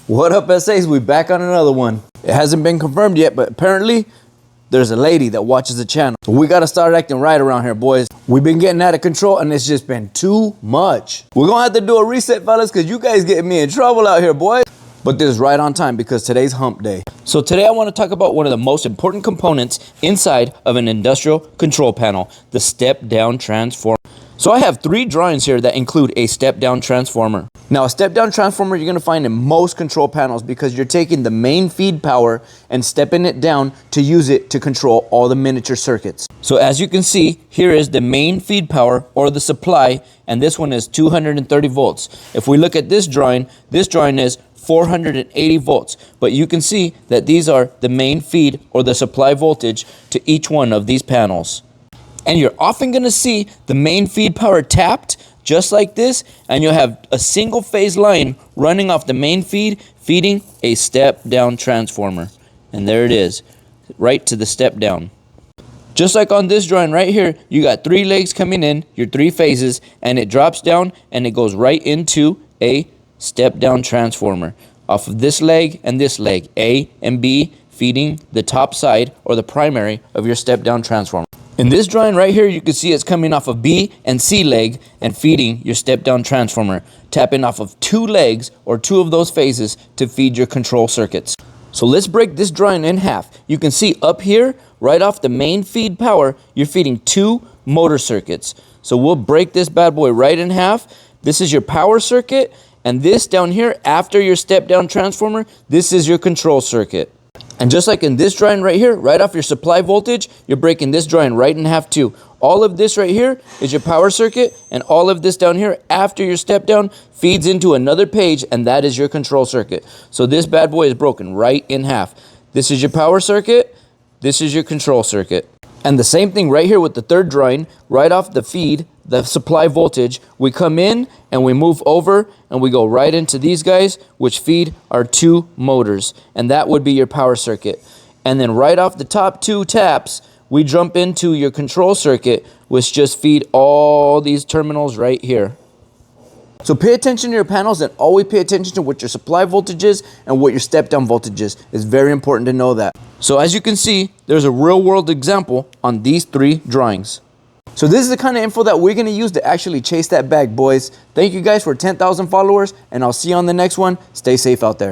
What up, SAs? We back on another one. It hasn't been confirmed yet, but apparently there's a lady that watches the channel. So we gotta start acting right around here, boys. We've been getting out of control and it's just been too much. We're gonna have to do a reset, fellas, because you guys getting me in trouble out here, boys. But this is right on time because today's hump day. So today I want to talk about one of the most important components inside of an industrial control panel, the step-down transformer. So I have 3 drawings here that include a step-down transformer. Now, a step-down transformer you're going to find in most control panels because you're taking the main feed power and stepping it down to use it to control all the miniature circuits. So as you can see, here is the main feed power or the supply, and this one is 230 volts. If we look at this drawing is 480 volts, but you can see that these are the main feed or the supply voltage to each one of these panels. And you're often going to see the main feed power tapped just like this, and you'll have a single phase line running off the main feed feeding a step down transformer. And there it is, right to the step down. Just like on this drawing right here, you got 3 legs coming in, your 3 phases, and it drops down and it goes right into a step down transformer off of this leg and this leg, A and B, feeding the top side or the primary of your step down transformer. In this drawing right here, you can see it's coming off of B and C leg and feeding your step down transformer, tapping off of 2 legs or 2 of those phases to feed your control circuits. So let's break this drawing in half. You can see up here, right off the main feed power, you're feeding 2 motor circuits. So we'll break this bad boy right in half. This is your power circuit, and this down here, after your step down transformer, this is your control circuit. And just like in this drawing right here, right off your supply voltage, you're breaking this drawing right in half too. All of this right here is your power circuit, and all of this down here after your step down feeds into another page, and that is your control circuit. So this bad boy is broken right in half. This is your power circuit, this is your control circuit. And the same thing right here with the third drawing, right off the feed, the supply voltage, we come in and we move over and we go right into these guys, which feed our 2 motors, and that would be your power circuit. And then right off the top 2 taps, we jump into your control circuit, which just feed all these terminals right here. So pay attention to your panels and always pay attention to what your supply voltage is and what your step down voltage is. It's very important to know that. So as you can see, there's a real world example on these 3 drawings. So this is the kind of info that we're going to use to actually chase that bag, boys. Thank you guys for 10,000 followers, and I'll see you on the next one. Stay safe out there.